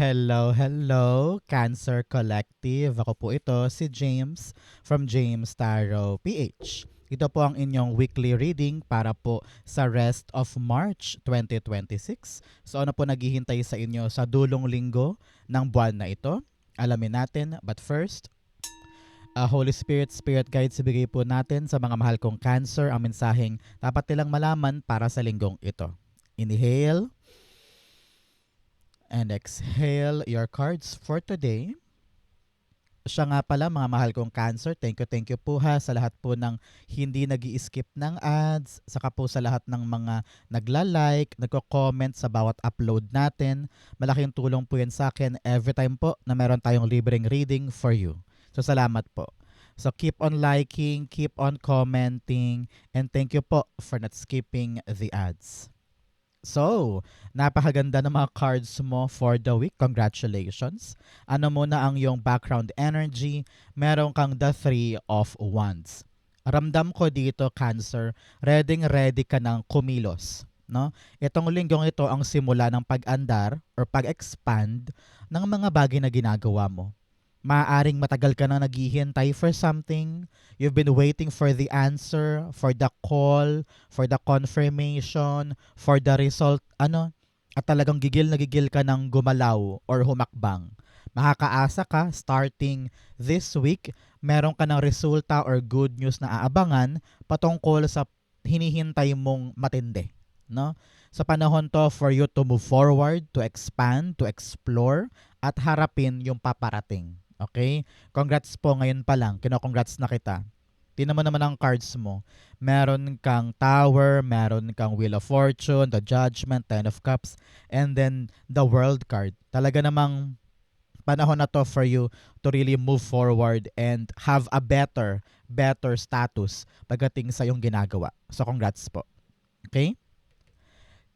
Hello, hello, Cancer Collective. Ako po ito, si James from James Tarot PH. Ito po ang inyong weekly reading para po sa rest of March 2026. So ano po naghihintay sa inyo sa dulong linggo ng buwan na ito? Alamin natin. But first, Holy Spirit, Spirit Guides, ibigay po natin sa mga mahal kong Cancer ang mensaheng dapat nilang malaman para sa linggong ito. Inhale and exhale your cards for today. Siya nga pala mga mahal kong Cancer, thank you po ha sa lahat po ng hindi nag-i-skip ng ads, saka po sa lahat ng mga nagla-like, nagko-comment sa bawat upload natin. Malaking tulong po yan sa akin every time po na meron tayong libreng reading for you. So salamat po. So keep on liking, keep on commenting, and thank you po for not skipping the ads. So, napakaganda ng mga cards mo for the week. Congratulations. Ano muna ang iyong background energy? Meron kang the Three of Wands. Ramdam ko dito, Cancer, ready ka ng kumilos. No? Itong linggong ito ang simula ng pag-andar or pag-expand ng mga bagay na ginagawa mo. Maaaring matagal ka na naghihintay for something. You've been waiting for the answer, for the call, for the confirmation, for the result, at talagang gigil na gigil ka ng gumalaw or humakbang. Makakaasa ka, starting this week, meron ka ng resulta or good news na aabangan patungkol sa hinihintay mong matindi. No? Sa panahon to for you to move forward, to expand, to explore, at harapin yung paparating. Okay? Congrats po ngayon pa lang. Kino-congrats na kita. Tingnan mo naman ang cards mo. Meron kang Tower, meron kang Wheel of Fortune, the Judgment, Ten of Cups, and then the World card. Talaga namang panahon na to for you to really move forward and have a better status pagdating sa iyong ginagawa. So congrats po. Okay?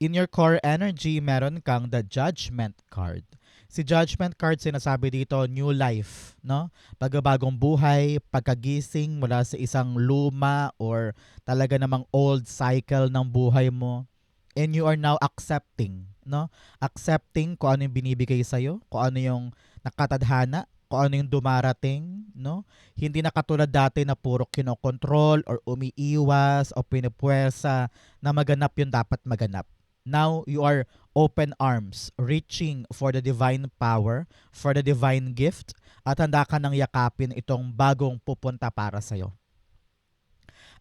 In your core energy, meron kang the Judgment card. Si Judgment card, sinasabi dito, new life, no? Pagbabagong buhay, pagkagising mula sa isang luma or talaga namang old cycle ng buhay mo. And you are now accepting, no? Accepting kung ano yung binibigay sa'yo, kung ano yung nakatadhana, kung ano yung dumarating, no? Hindi na katulad dati na puro kinokontrol or umiiwas o pinupwersa na maganap yung dapat maganap. Now, you are open arms, reaching for the divine power, for the divine gift, at handa ka nang yakapin itong bagong pupunta para sa'yo.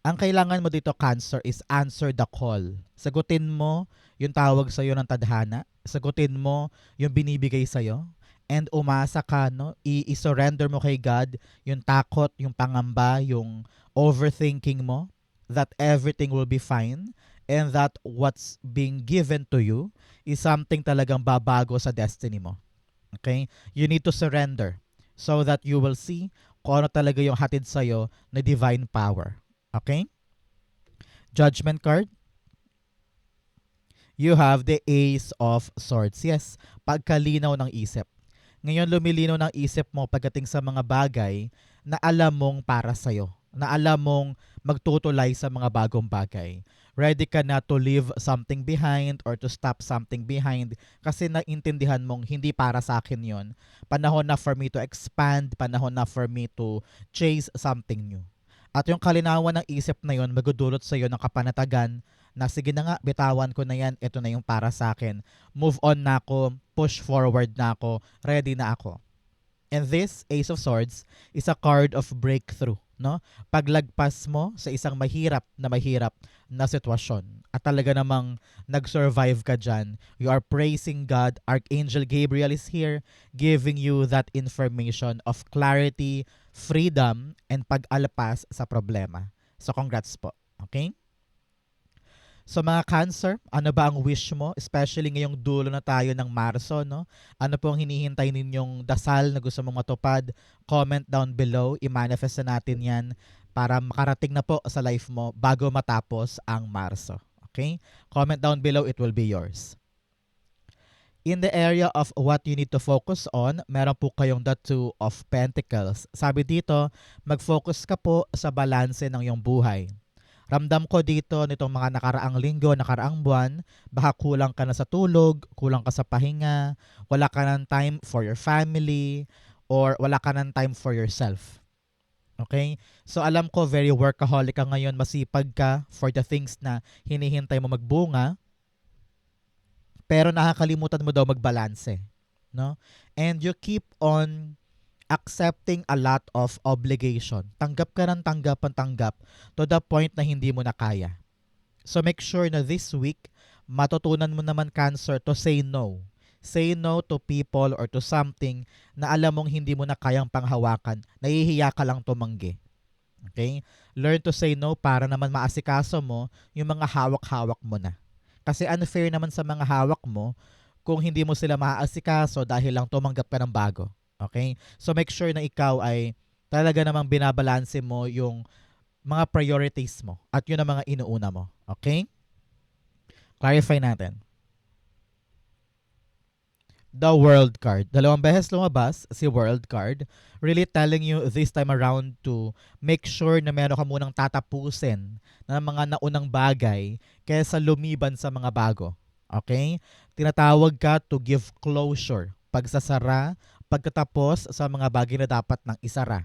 Ang kailangan mo dito, Cancer, is answer the call. Sagutin mo yung tawag sa'yo ng tadhana. Sagutin mo yung binibigay sa'yo. And umasa ka, no? I-surrender mo kay God yung takot, yung pangamba, yung overthinking mo, that everything will be fine, and that what's being given to you is something talagang babago sa destiny mo. Okay? You need to surrender so that you will see kung ano talaga yung hatid sa'yo na divine power. Okay? Judgment card. You have the Ace of Swords. Yes, pagkalinaw ng isip. Ngayon lumilinaw ng isip mo pagdating sa mga bagay na alam mong para sa'yo, na alam mong magtutulay sa mga bagong bagay. Ready ka na to leave something behind or to stop something behind kasi naintindihan mong hindi para sa akin yon. Panahon na for me to expand, panahon na for me to chase something new. At yung kalinawan ng isip na yon magdudulot sa iyo ng kapanatagan na sige na nga, bitawan ko na yan, ito na yung para sa akin. Move on na ako, push forward na ako, ready na ako. And this Ace of Swords is a card of breakthrough, no? Paglagpas mo sa isang mahirap na sitwasyon at talaga namang nag-survive ka dyan, you are praising God. Archangel Gabriel is here giving you that information of clarity, freedom, and pag-alpas sa problema. So congrats po. Okay? So mga Cancer, ano ba ang wish mo? Especially ngayong dulo na tayo ng Marso, no? Ano pong hinihintay ninyong dasal na gusto mong matupad? Comment down below, i-manifest na natin yan para makarating na po sa life mo bago matapos ang Marso. Okay? Comment down below, it will be yours. In the area of what you need to focus on, meron po kayong the Two of Pentacles. Sabi dito, mag-focus ka po sa balanse ng iyong buhay. Ramdam ko dito nitong mga nakaraang linggo, nakaraang buwan, baka kulang ka na sa tulog, kulang ka sa pahinga, wala ka ng time for your family, or wala ka ng time for yourself. Okay? So alam ko very workaholic ka ngayon, masipag ka for the things na hinihintay mo magbunga, pero nakakalimutan mo daw magbalanse, no? And you keep on accepting a lot of obligation. Tanggap ka ng tanggap ang tanggap to the point na hindi mo na kaya. So make sure na this week, matutunan mo naman, Cancer, to say no. Say no to people or to something na alam mong hindi mo na kayang panghawakan. Nahihiya ka lang tumanggi. Okay? Learn to say no para naman maasikaso mo yung mga hawak-hawak mo na. Kasi unfair naman sa mga hawak mo kung hindi mo sila maaasikaso dahil lang tumanggap ka ng bago. Okay? So make sure na ikaw ay talaga namang binabalanse mo yung mga priorities mo at yun ang mga inuuna mo. Okay? Clarify natin. The World card. Dalawang beses lumabas si World card, really telling you this time around to make sure na meron ka munang tatapusin ng mga naunang bagay kaysa lumiban sa mga bago. Okay? Tinatawag ka to give closure, pagsasara, pagkatapos sa mga bagay na dapat nang isara.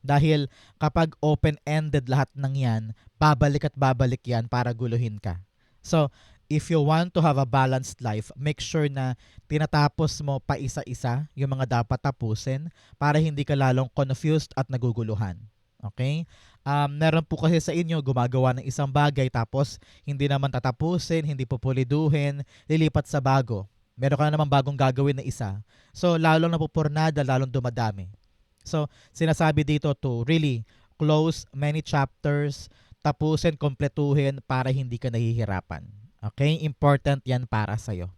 Dahil kapag open-ended lahat ng yan, babalik at babalik yan para guluhin ka. So, if you want to have a balanced life, make sure na tinatapos mo pa isa-isa yung mga dapat tapusin para hindi ka lalong confused at naguguluhan. Okay? Meron po kasi sa inyo gumagawa ng isang bagay tapos hindi naman tatapusin, hindi pupuliduhin, lilipat sa bago. Meron ka na naman bagong gagawin na isa. So, lalong napupurnada, lalong dumadami. So, sinasabi dito to really close many chapters, tapusin, kompletuhin para hindi ka nahihirapan. Okay? Important yan para sa'yo.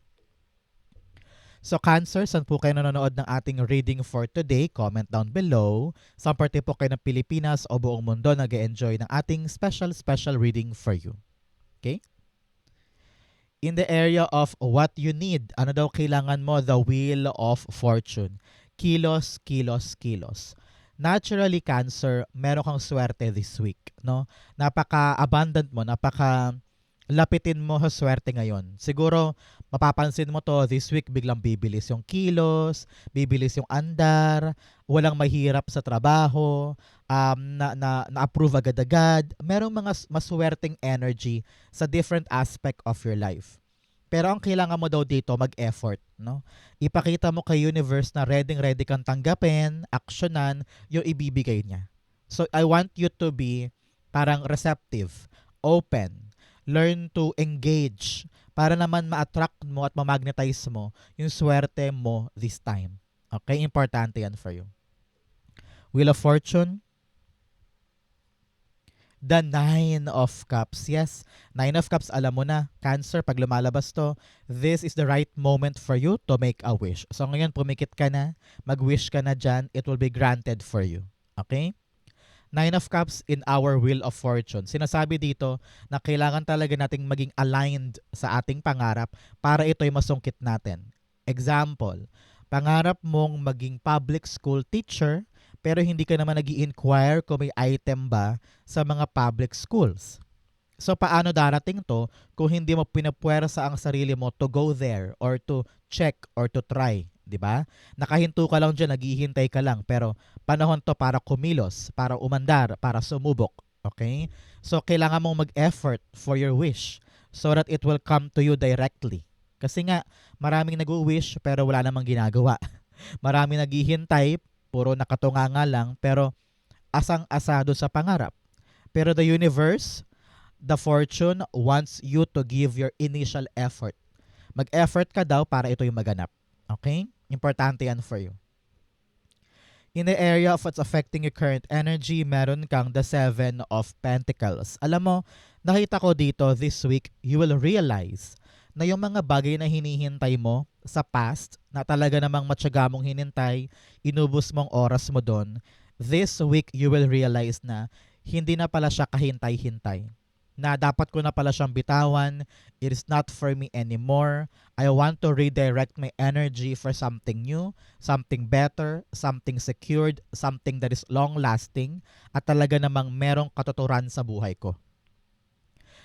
So Cancer, saan po kayo nanonood ng ating reading for today? Comment down below. Saan parte po kayo ng Pilipinas o buong mundo nag-enjoy ng ating special reading for you. Okay? In the area of what you need, ano daw kailangan mo? The Wheel of Fortune. Kilos, kilos, kilos. Naturally, Cancer, meron kang swerte this week. No? Napaka-abundant mo, lapitin mo sa swerte ngayon. Siguro, mapapansin mo to this week, biglang bibilis yung kilos, bibilis yung andar, walang mahirap sa trabaho, na-approve agad-agad. Merong mga maswerteng energy sa different aspect of your life. Pero ang kailangan mo daw dito, mag-effort. No? Ipakita mo kay universe na ready kang tanggapin, aksyonan, yung ibibigay niya. So, I want you to be parang receptive, open, learn to engage para naman ma-attract mo at ma-magnetize mo yung swerte mo this time. Okay? Importante yan for you. Wheel of Fortune. The Nine of Cups. Yes, Nine of Cups, alam mo na, Cancer, pag lumalabas to, this is the right moment for you to make a wish. So ngayon, pumikit ka na, mag-wish ka na dyan, it will be granted for you. Okay? Nine of Cups in our Wheel of Fortune. Sinasabi dito na kailangan talaga nating maging aligned sa ating pangarap para ito'y masungkit natin. Example, pangarap mong maging public school teacher pero hindi ka naman nag-i-inquire kung may item ba sa mga public schools. So paano darating to kung hindi mo pinapuwersa ang sarili mo to go there or to check or to try? 'Di ba? Nakahinto ka lang diyan, naghihintay ka lang, pero panahon to para kumilos, para umandar, para sumubok. Okay? So kailangan mong mag-effort for your wish so that it will come to you directly. Kasi nga maraming nag-wish pero wala namang ginagawa. Maraming naghihintay, puro nakatunganga lang pero asang-asa doon sa pangarap. Pero the universe, the fortune wants you to give your initial effort. Mag-effort ka daw para ito'y maganap. Okay? Importante yan for you. In the area of what's affecting your current energy, meron kang the Seven of Pentacles. Alam mo, nakita ko dito this week, you will realize na yung mga bagay na hinihintay mo sa past, na talaga namang matyaga mong hinintay, inubos mong oras mo doon, this week you will realize na hindi na pala siya kahintay-hintay. Na dapat ko na pala siyang bitawan. It is not for me anymore. I want to redirect my energy for something new, something better, something secured, something that is long-lasting, at talaga namang merong katuturan sa buhay ko.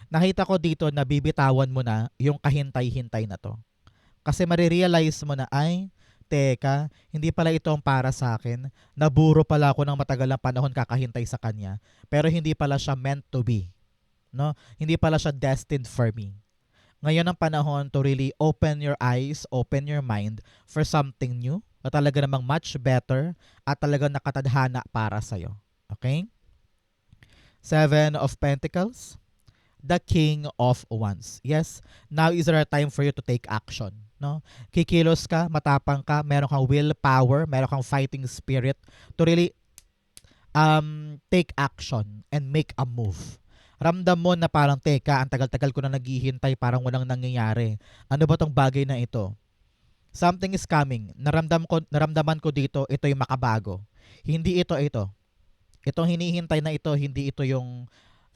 Nakita ko dito na bibitawan mo na yung kahintay-hintay na to. Kasi marirealize mo na, ay, teka, hindi pala ito ang para sa akin. Naburo pala ako ng matagal na panahon kakahintay sa kanya. Pero hindi pala siya meant to be. No? Hindi pala siya destined for me. Ngayon ang panahon to really open your eyes, open your mind for something new na talaga namang much better at talagang nakatadhana para sa'yo. Okay? Seven of Pentacles, the King of Wands. Yes, now is our time for you to take action. No? Kikilos ka, matapang ka, meron kang willpower, meron kang fighting spirit to really take action and make a move. Ramdam mo na parang, teka, ang tagal-tagal ko na naghihintay, parang walang nangyayari. Ano ba tong bagay na ito? Something is coming. Naramdaman ko dito, ito yung makabago. Hindi ito. Itong hinihintay na ito, hindi ito yung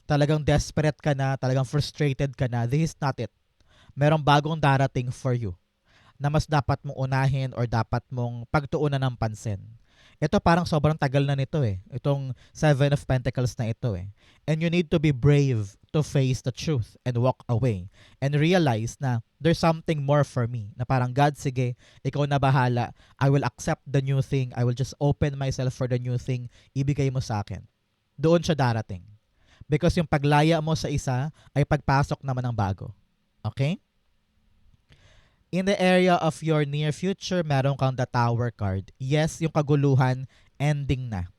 talagang desperate ka na, talagang frustrated ka na. This is not it. Merong bagong darating for you na mas dapat mong unahin or dapat mong pagtuunan ng pansin. Ito parang sobrang tagal na nito eh. Itong Seven of Pentacles na ito eh. And you need to be brave to face the truth and walk away. And realize na there's something more for me. Na parang, God, sige, ikaw na bahala. I will accept the new thing. I will just open myself for the new thing. Ibigay mo sa akin. Doon siya darating. Because yung paglaya mo sa isa ay pagpasok naman ng bago. Okay? In the area of your near future, meron kang the Tower card. Yes, yung kaguluhan, ending na.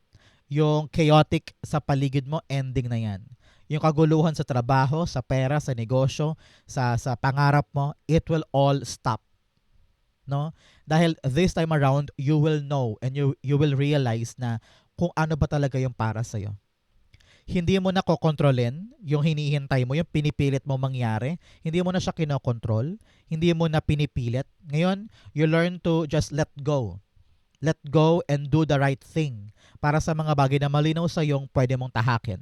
Yung chaotic sa paligid mo, ending na yan. Yung kaguluhan sa trabaho, sa pera, sa negosyo, sa pangarap mo, it will all stop. No? Dahil this time around, you will know and you will realize na kung ano ba talaga yung para sa'yo. Hindi mo na kokontrolin yung hinihintay mo, yung pinipilit mo mangyari. Hindi mo na siya kinokontrol. Hindi mo na pinipilit. Ngayon, you learn to just let go. Let go and do the right thing para sa mga bagay na malinaw sa yung pwede mong tahakin.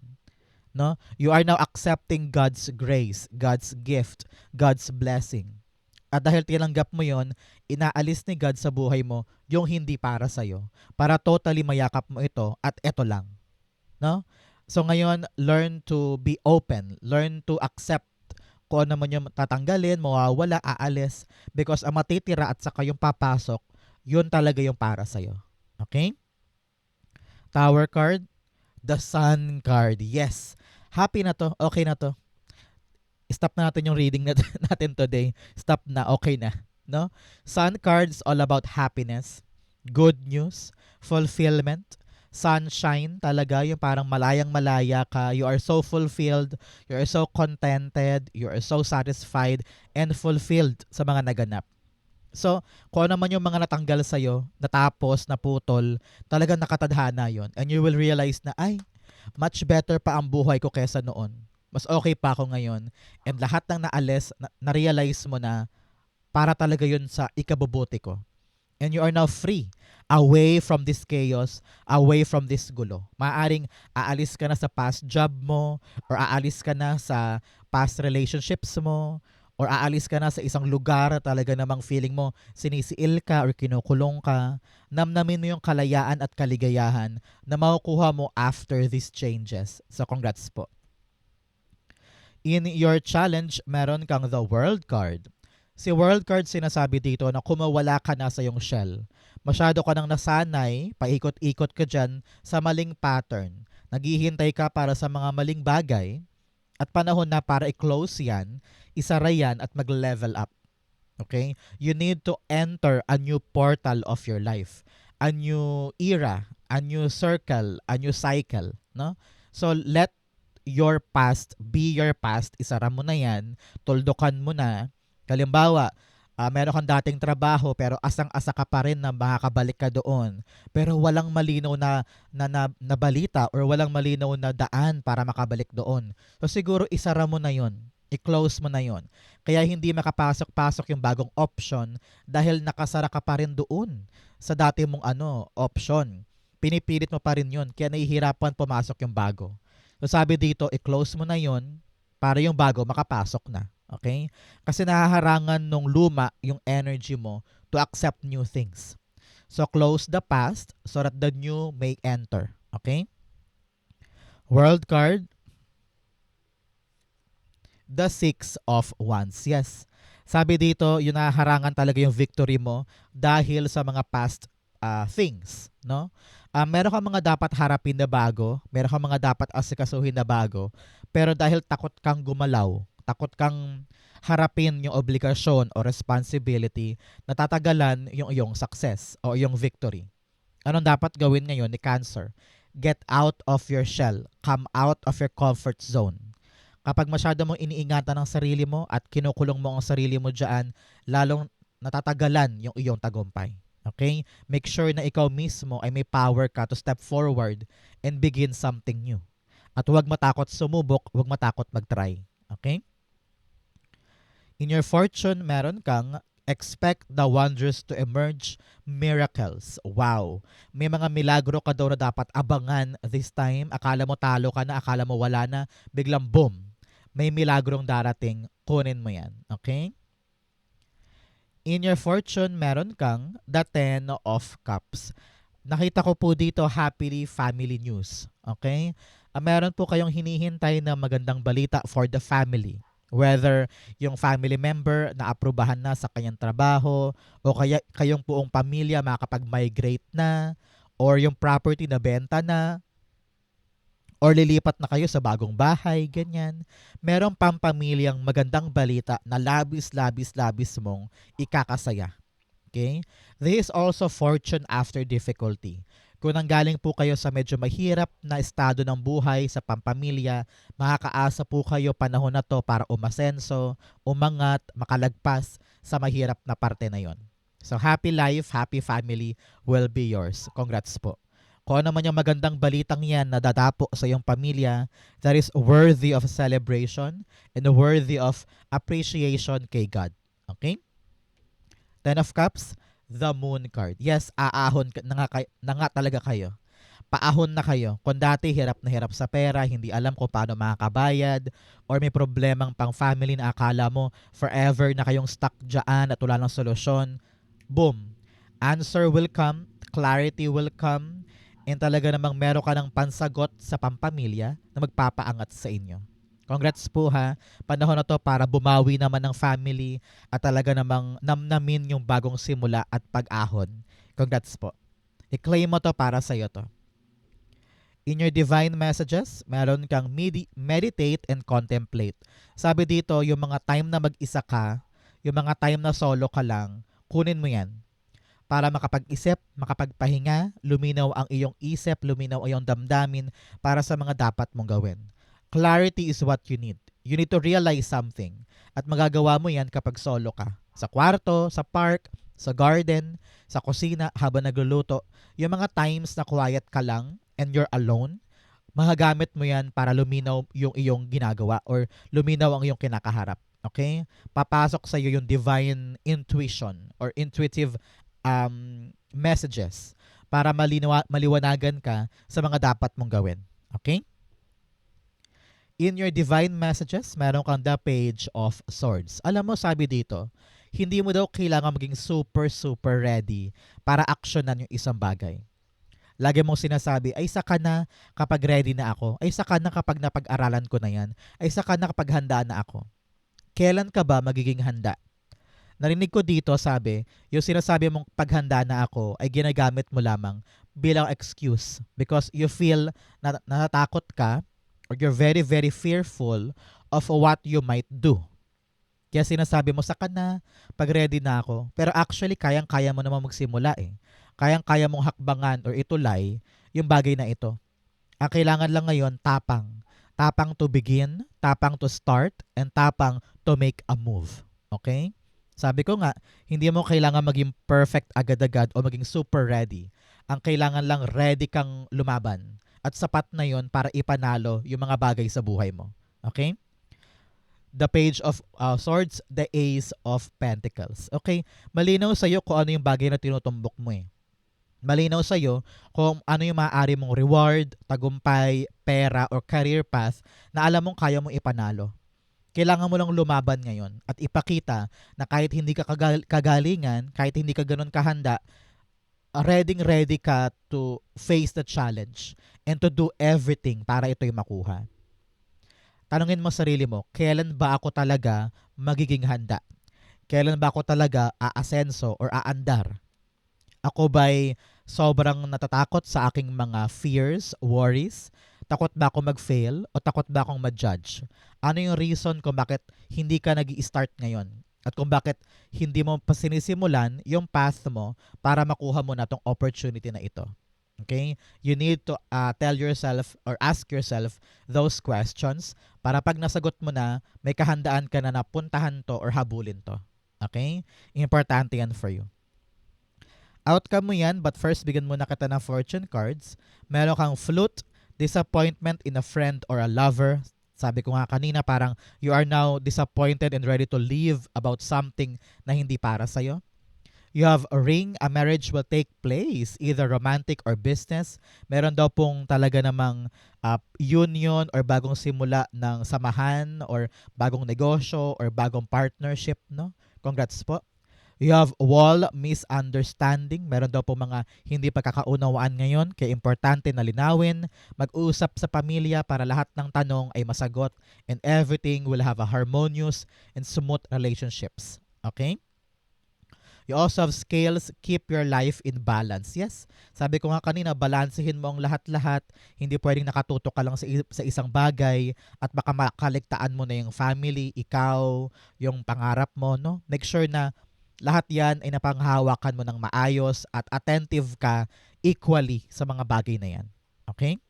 No? You are now accepting God's grace, God's gift, God's blessing. At dahil tinanggap mo yon, inaalis ni God sa buhay mo yung hindi para sa'yo. Para totally mayakap mo ito at ito lang. No? So ngayon, learn to be open. Learn to accept kung ano man yung tatanggalin, mawawala, aalis. Because ang matitira at saka yung papasok, yun talaga yung para sa'yo. Okay? Tower card, the Sun card. Yes. Happy na to. Okay na to. Stop na natin yung reading natin today. Stop na. Okay na. No? Sun card is all about happiness, good news, fulfillment, sunshine talaga, yung parang malayang-malaya ka, you are so fulfilled, you are so contented, you are so satisfied and fulfilled sa mga naganap. So, kung ano man yung mga natanggal sa'yo, natapos, naputol, talagang nakatadhana yon. And you will realize na, ay, much better pa ang buhay ko kesa noon. Mas okay pa ako ngayon. And lahat ng naalis, na-realize mo na para talaga yun sa ikabubuti ko. And you are now free, away from this chaos, away from this gulo. Maaring aalis ka na sa past job mo, or aalis ka na sa past relationships mo, or aalis ka na sa isang lugar talaga namang feeling mo sinisiil ka or kinukulong ka. Namnamin mo yung kalayaan at kaligayahan na makukuha mo after these changes. So congrats po. In your challenge, meron kang the World card. Si World card sinasabi dito na kumawala ka na sa iyong shell. Masyado ka nang nasanay, paikot-ikot ka dyan sa maling pattern. Naghihintay ka para sa mga maling bagay at panahon na para i-close yan, isara yan at mag-level up. Okay? You need to enter a new portal of your life. A new era, a new circle, a new cycle. No? So let your past be your past. Isara mo na yan, tuldukan mo na. Halimbawa, meron kang dating trabaho pero asang-asa ka pa rin na makakabalik ka doon. Pero walang malinaw na balita or walang malinaw na daan para makabalik doon. So siguro isara mo na yon, i-close mo na yon. Kaya hindi makapasok-pasok yung bagong option dahil nakasara ka pa rin doon sa dati mong option. Pinipilit mo pa rin yon, kaya nahihirapan pumasok yung bago. So sabi dito, i-close mo na yon para yung bago makapasok na. Okay? Kasi nahaharangan nung luma yung energy mo to accept new things. So close the past so that the new may enter. Okay? World card, the Six of Wands. Yes. Sabi dito, yun naharangan talaga yung victory mo dahil sa mga past things, no? Meron kang mga dapat harapin na bago, meron kang mga dapat asikasuhin na bago, pero dahil takot kang gumalaw, takot kang harapin yung obligasyon o responsibility, natatagalan yung iyong success o yung victory. Anong dapat gawin ngayon ni Cancer? Get out of your shell. Come out of your comfort zone. Kapag masyado mong iniingatan ang sarili mo at kinukulong mo ang sarili mo dyan, lalong natatagalan yung iyong tagumpay. Okay? Make sure na ikaw mismo ay may power ka to step forward and begin something new. At huwag matakot sumubok, huwag matakot mag-try. Okay? In your fortune, meron kang expect the wonders to emerge, miracles. Wow. May mga milagro ka daw na dapat abangan this time. Akala mo talo ka na, akala mo wala na, biglang boom. May milagrong darating, kunin mo yan. Okay? In your fortune, meron kang the Ten of Cups. Nakita ko po dito happily family news. Okay? Meron po kayong hinihintay na magandang balita for the family. Whether yung family member na aprubahan na sa kanyang trabaho o kaya kayong buong pamilya makakapag-migrate na or yung property na benta na or lilipat na kayo sa bagong bahay, ganyan. Merong pampamilyang magandang balita na labis mong ikakasaya. Okay? This is also fortune after difficulty. Kung nanggaling po kayo sa medyo mahirap na estado ng buhay sa pampamilya, makakaasa po kayo panahon na to para umasenso, umangat, makalagpas sa mahirap na parte na yon. So happy life, happy family will be yours. Congrats po. Kung ano man yung magandang balitang yan na dadapo sa iyong pamilya, that is worthy of celebration and worthy of appreciation kay God. Okay? Ten of Cups, the Moon card. Yes, aahon na nga talaga kayo. Paahon na kayo. Kung dati hirap na hirap sa pera, hindi alam kung paano makakabayad, or may problemang pang family na akala mo forever na kayong stuck dyan at wala ng solusyon, boom. Answer will come, clarity will come, and talaga namang meron ka ng pansagot sa pampamilya na magpapaangat sa inyo. Congrats po ha. Panahon na to para bumawi naman ng family at talaga namang namnamin yung bagong simula at pag-ahon. Congrats po. I-claim mo to para sa'yo to. In your divine messages, meron kang meditate and contemplate. Sabi dito, yung mga time na mag-isa ka, yung mga time na solo ka lang, kunin mo yan. Para makapag-isip, makapagpahinga, luminaw ang iyong isip, luminaw ang iyong damdamin para sa mga dapat mong gawin. Clarity is what you need. You need to realize something. At magagawa mo yan kapag solo ka. Sa kwarto, sa park, sa garden, sa kusina, habang nagluluto. Yung mga times na quiet ka lang and you're alone, magagamit mo yan para luminaw yung iyong ginagawa or luminaw ang iyong kinakaharap. Okay? Papasok sa iyo yung divine intuition or intuitive messages para maliwanagan ka sa mga dapat mong gawin. Okay? In your divine messages, meron kang the Page of Swords. Alam mo, sabi dito, hindi mo daw kailangan maging super ready para aksyonan yung isang bagay. Lagi mong sinasabi, ay saka na kapag ready na ako, ay saka na kapag napag-aralan ko na yan, ay saka na kapag handa na ako. Kailan ka ba magiging handa? Narinig ko dito, sabi, yung sinasabi mong paghanda na ako ay ginagamit mo lamang bilang excuse because you feel na natatakot ka or you're very fearful of what you might do. Kaya sinasabi mo, saka na, pag ready na ako. Pero actually, kayang-kaya mo naman magsimula eh. Kayang-kaya mong hakbangan or itulay yung bagay na ito. Ang kailangan lang ngayon, tapang. Tapang to begin, tapang to start, and tapang to make a move. Okay? Sabi ko nga, hindi mo kailangan maging perfect agad-agad o maging super ready. Ang kailangan lang ready kang lumaban. At sapat na yon para ipanalo yung mga bagay sa buhay mo. Okay? The Page of Swords, the Ace of Pentacles. Okay? Malinaw sa'yo kung ano yung bagay na tinutumbok mo eh. Malinaw sa'yo kung ano yung maaari mong reward, tagumpay, pera, or career path na alam mong kaya mong ipanalo. Kailangan mo lang lumaban ngayon at ipakita na kahit hindi ka kagalingan, kahit hindi ka ganun kahanda, ready ka to face the challenge and to do everything para ito'y makuha. tanungin mo sarili mo, kailan ba ako talaga magiging handa? Kailan ba ako talaga aasenso or aandar? Ako ba'y sobrang natatakot sa aking mga fears, worries? Takot ba ako mag-fail o takot ba akong ma-judge? Ano yung reason kung bakit hindi ka nag start ngayon? At kung bakit hindi mo pa sinisimulan yung path mo para makuha mo na tong opportunity na ito. Okay? You need to tell yourself or ask yourself those questions para pag nasagot mo na, may kahandaan ka na napuntahan to or habulin to. Okay? Importante yan for you. Outcome mo yan, but first bigyan muna kita ng fortune cards. Meron kang flute, disappointment in a friend or a lover. Sabi ko nga kanina, parang you are now disappointed and ready to leave about something na hindi para sa'yo. You have a ring, a marriage will take place, either romantic or business. Meron daw pong talaga namang union or bagong simula ng samahan or bagong negosyo or bagong partnership, no? Congrats po. You have wall, misunderstanding. Meron daw po mga hindi pagkakaunawaan ngayon, kaya importante na linawin. Mag-usap sa pamilya para lahat ng tanong ay masagot and everything will have a harmonious and smooth relationships. Okay? You also have scales, keep your life in balance. Yes, sabi ko nga kanina, balansehin mo ang lahat-lahat. Hindi pwedeng nakatutok ka lang sa isang bagay at baka makaligtaan mo na yung family, ikaw, yung pangarap mo. No? Make sure na lahat yan ay napanghawakan mo ng maayos at attentive ka equally sa mga bagay na yan. Okay?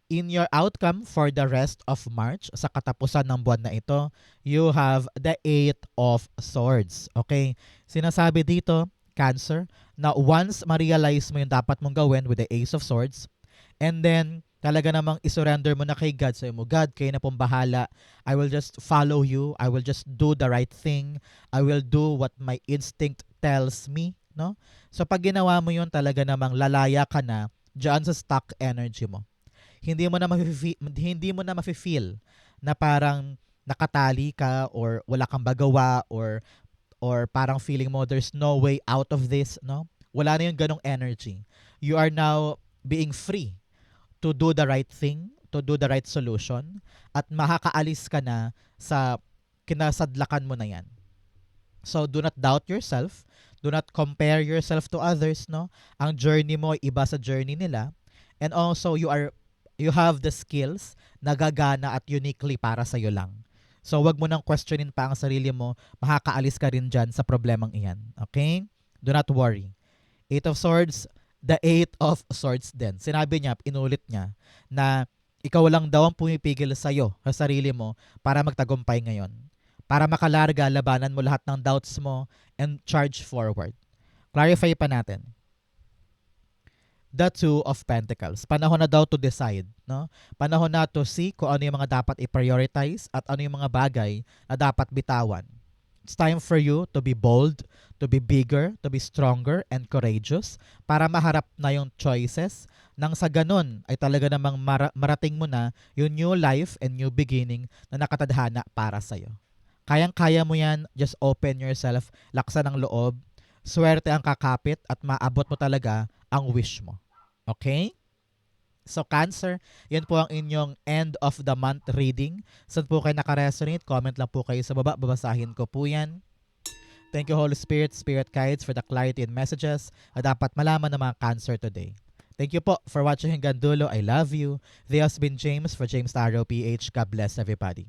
In your outcome for the rest of March, sa katapusan ng buwan na ito, you have the 8 of Swords. Okay? Sinasabi dito, Cancer, na once ma-realize mo yung dapat mong gawin with the Ace of Swords, and then talaga namang isurrender mo na kay God. Sabi mo, God, kayo na pong bahala. I will just follow you. I will just do the right thing. I will do what my instinct tells me. No? So pag ginawa mo yun, talaga namang lalaya ka na dyan sa stuck energy mo. Hindi mo na mafe-feel na parang nakatali ka or wala kang magawa or parang feeling mo there's no way out of this, no? Wala na yung ganong energy. You are now being free to do the right thing, to do the right solution, at makakaalis ka na sa kinasadlakan mo na yan. So do not doubt yourself, do not compare yourself to others, no? Ang journey mo ay iba sa journey nila, and also you have the skills na gagana at uniquely para sa'yo lang. So, wag mo nang questionin pa ang sarili mo. Makakaalis ka rin dyan sa problemang iyan. Okay? Do not worry. 8 of Swords, the 8 of Swords din. Sinabi niya, inulit niya, na ikaw lang daw ang pumipigil sa'yo, sa sarili mo, para magtagumpay ngayon. Para makalarga, labanan mo lahat ng doubts mo and charge forward. Clarify pa natin. The 2 of Pentacles. Panahon na daw to decide, no? Panahon na to see kung ano yung mga dapat i-prioritize at ano yung mga bagay na dapat bitawan. It's time for you to be bold, to be bigger, to be stronger and courageous para maharap na yung choices nang sa ganun ay talaga namang marating mo na yung new life and new beginning na nakatadhana para sa'yo. Kayang-kaya mo yan, just open yourself, laksan ng loob, swerte ang kakapit at maabot mo talaga ang wish mo. Okay? So Cancer, yan po ang inyong end of the month reading. Saan po kayo nakaresonate? Comment lang po kayo sa baba. Babasahin ko po yan. Thank you Holy Spirit, Spirit Guides for the clarity and messages na dapat malaman ng mga Cancer today. Thank you po for watching hanggang dulo. I love you. This has been James for James Tarot PH. God bless everybody.